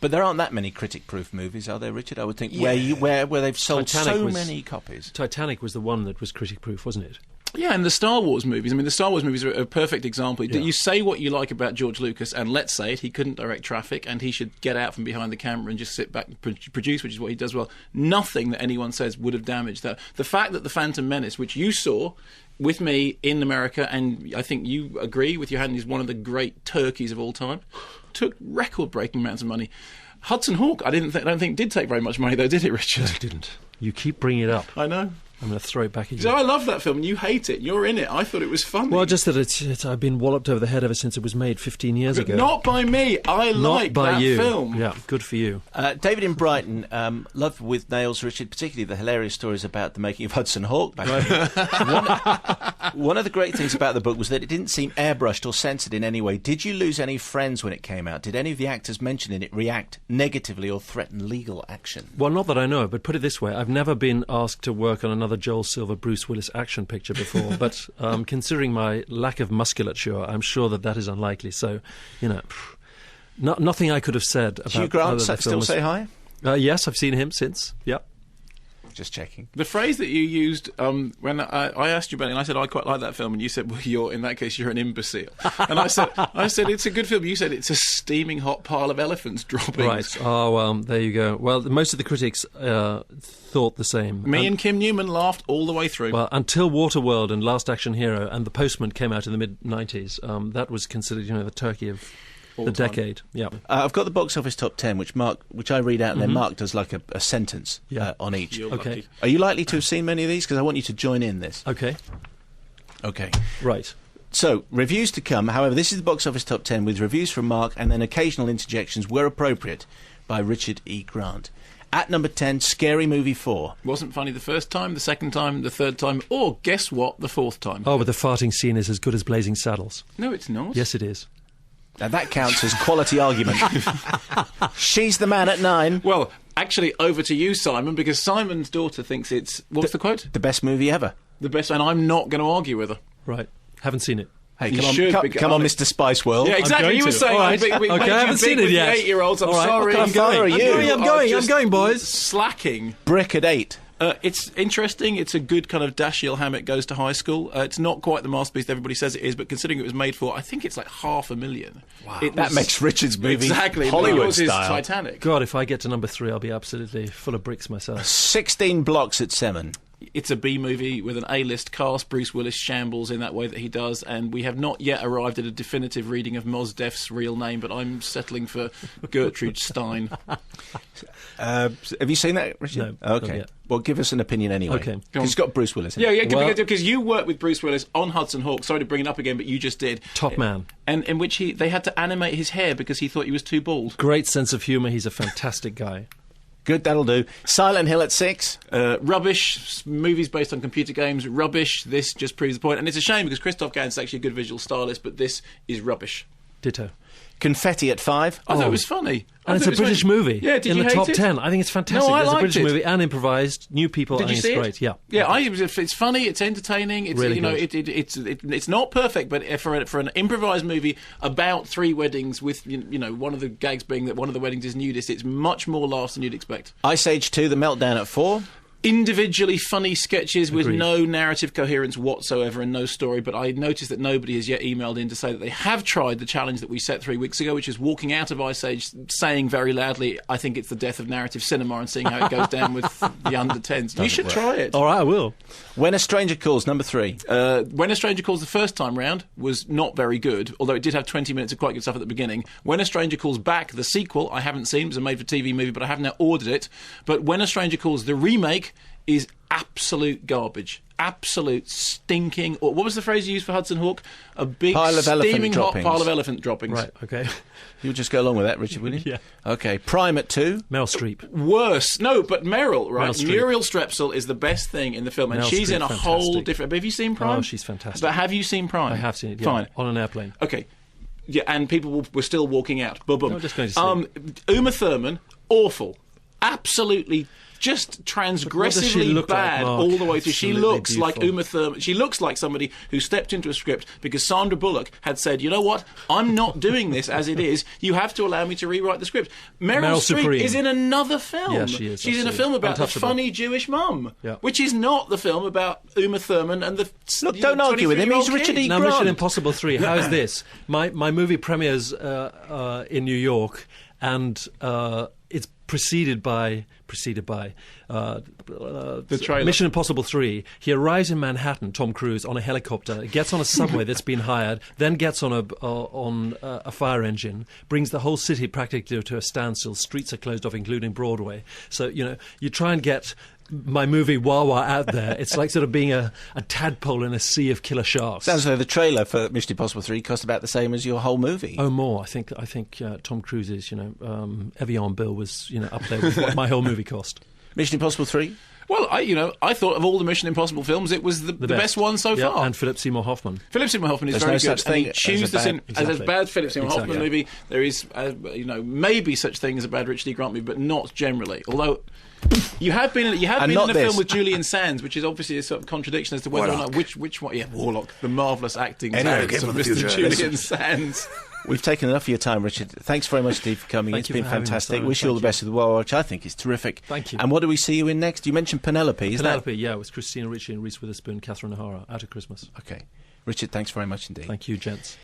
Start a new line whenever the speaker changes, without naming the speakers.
But there aren't that many critic-proof movies, are there, Richard? I would think where they've sold many copies.
Titanic was the one that was critic-proof, wasn't it?
Yeah, and the Star Wars movies. I mean, the Star Wars movies are a perfect example. Yeah. You say what you like about George Lucas, and let's say it, he couldn't direct traffic, and he should get out from behind the camera and just sit back and produce, which is what he does well. Nothing that anyone says would have damaged that. The fact that The Phantom Menace, which you saw with me in America, and I think you agree with your hand, is one of the great turkeys of all time, took record-breaking amounts of money. Hudson Hawk, I don't think did take very much money, though, did it, Richard?
No, it didn't. You keep bringing it up.
I know.
I'm going to throw it back at you.
So I love that film, and you hate it. You're in it. I thought it was funny.
Well, just that I've been walloped over the head ever since it was made 15 years ago.
Not by me. I like that film.
Yeah, good for you.
David in Brighton, Love with Nails, Richard, particularly the hilarious stories about the making of Hudson Hawk back then. One of the great things about the book was that it didn't seem airbrushed or censored in any way. Did you lose any friends when it came out? Did any of the actors mentioned in it react negatively or threaten legal action?
Well, not that I know of, but put it this way. I've never been asked to work on another Joel Silver, Bruce Willis action picture before, but considering my lack of musculature, I'm sure that is unlikely. So, nothing I could have said about...
Hugh Grant still say hi?
Yes, I've seen him since, yeah.
Just checking.
The phrase that you used when I asked you about it, and I said, I quite like that film, and you said, well, in that case, you're an imbecile. And I said, it's a good film. You said, it's a steaming hot pile of elephants dropping.
Right. Oh, well, there you go. Well, most of the critics thought the same.
Me and Kim Newman laughed all the way through.
Well, until Waterworld and Last Action Hero and The Postman came out in the mid-90s, that was considered, the turkey of... the decade, yeah.
I've got the box office top 10, which I read out, and then Mark does like a sentence on each.
You're
okay.
Lucky.
Are you likely to have seen many of these? Because I want you to join in this.
Okay.
Right. So, reviews to come. However, this is the box office top 10 with reviews from Mark and then occasional interjections where appropriate by Richard E. Grant. At number 10, Scary Movie 4.
Wasn't funny the first time, the second time, the third time, or guess what, the fourth time.
Oh, but the farting scene is as good as Blazing Saddles.
No, it's not.
Yes, it is.
Now, that counts as quality argument. She's the man at 9.
Well, actually, over to you, Simon, because Simon's daughter thinks it's... What's the quote?
The best movie ever.
The best, and I'm not going to argue with her.
Right. Haven't seen it.
Hey, come on, Mr. Spice World.
Yeah, exactly. You were saying,
right.
we
okay, I haven't seen it yet.
8-year-olds. I'm
right.
sorry.
I'm going, boys.
Slacking.
Brick at 8.
It's interesting. It's a good kind of Dashiell Hammett Goes to High School. It's not quite the masterpiece that everybody says it is, but considering it was made for, I think it's like $500,000.
Wow. That makes Richard's movie
exactly
Hollywood
style.
Is
Titanic.
God, if I get to number 3, I'll be absolutely full of bricks myself.
16 blocks at 7.
It's a B movie with an A-list cast. Bruce Willis shambles in that way that he does, and we have not yet arrived at a definitive reading of Mos Def's real name, but I'm settling for Gertrude Stein.
Have you seen that, Richard?
No.
Okay. Well, give us an opinion anyway.
Okay.
It's got Bruce Willis in
it. Yeah, because you worked with Bruce Willis on Hudson Hawk. Sorry to bring it up again, but you just did.
Top man.
And in which they had to animate his hair because he thought he was too bald.
Great sense of humour. He's a fantastic guy.
Good, that'll do. Silent Hill at 6.
Rubbish. Movies based on computer games. Rubbish. This just proves the point. And it's a shame because Christoph Gans is actually a good visual stylist, but this is rubbish.
Ditto.
Confetti at 5.
I thought it was funny.
And it's a British movie.
Yeah, did you
in the
hate
top
it?
10. I think it's fantastic.
No, I
It's a
liked
British
it.
movie and improvised. New people.
Did you see
it's
it?
Great. Yeah.
It's funny. It's entertaining. It's
really
it's not perfect, but for an improvised movie about 3 weddings with one of the gags being that one of the weddings is nudist, it's much more laughs than you'd expect.
Ice Age 2: The Meltdown at 4.
Individually funny sketches with no narrative coherence whatsoever and no story, but I noticed that nobody has yet emailed in to say that they have tried the challenge that we set 3 weeks ago, which is walking out of Ice Age saying very loudly, I think it's the death of narrative cinema, and seeing how it goes down with the under-10s. You should try it.
All right, I will.
When a Stranger Calls, number 3.
When a Stranger Calls the first time round was not very good, although it did have 20 minutes of quite good stuff at the beginning. When a Stranger Calls Back, the sequel, I haven't seen. It was a made-for-TV movie, but I have now ordered it. But When a Stranger Calls the remake is absolute garbage. Absolute stinking... Or what was the phrase you used for Hudson Hawk? A big steaming hot pile of elephant droppings.
Right, okay.
You'll just go along with that, Richard, will you?
Yeah.
Okay, Prime at 2.
Meryl Streep.
Worse. No, but Meryl, right?
Meryl Streep.
Muriel Strepsil is the best thing in the film, and
Meryl
she's
Streep,
in a
fantastic.
whole different... Have you seen Prime?
Oh, she's fantastic.
But have you seen Prime?
I have seen it, yeah.
Fine.
On an airplane.
Okay. Yeah, and people were still walking out. Boom, boom.
No, just going to sleep.
Uma Thurman, awful. absolutely just transgressively
look
bad
like, Mark?
all the way through. She
Absolutely
looks like
beautiful.
Uma Thurman. She looks like somebody who stepped into a script because Sandra Bullock had said, you know what, I'm not doing this as it is. You have to allow me to rewrite the script. Meryl Streep
Supreme.
is in another film.
Yeah, she is,
She's in a
absolutely.
film about the
Untouchable.
funny Jewish mum,
Yeah.
which is not the film about Uma Thurman and the
Look, don't argue with him. He's
23-year-old
Richard
kid.
E.
Now,
Grant.
Mission Impossible 3, how is this? My movie premieres in New York, and it's preceded by
The trailer.
Mission Impossible 3. He arrives in Manhattan, Tom Cruise, on a helicopter, gets on a subway that's been hired, then gets on a fire engine, brings the whole city practically to a standstill. Streets are closed off, including Broadway. So, you try and get my movie Wawa out there. It's like sort of being a tadpole in a sea of killer sharks.
Sounds like the trailer for Mission Impossible 3 cost about the same as your whole movie.
Oh, more. I think Tom Cruise's, Evian bill was, up there with what my whole movie cost.
Mission Impossible 3?
Well, I thought of all the Mission Impossible films, it was the best one so far.
And Philip Seymour Hoffman.
Philip Seymour Hoffman is
There's
very
no
good,
such
and he
thing
chews
as a
this in
bad-
as a bad Philip Seymour
Exactly.
Hoffman movie. There is, maybe such thing as a bad Richard E. Grant movie, but not generally. Although you have been in
not
a
this.
film with Julian Sands, which is obviously a sort of contradiction as to whether or not which one. Yeah, Warlock, the marvellous acting talents
again
of
from the
Mr.
future.
Julian Sands.
We've taken enough of your time, Richard. Thanks very much, Steve, for coming.
Thank
It's
you
been
for having me,
fantastic.
Simon.
Wish you all the
Thank
best with the Wild Watch. I think it's terrific.
Thank you.
And what do we see you in next? You mentioned Penelope. Is
Penelope, yeah, it was Christina Ricci and Reese Witherspoon, Catherine O'Hara, out of Christmas.
that okay? Richard, thanks very much indeed.
Thank you, gents.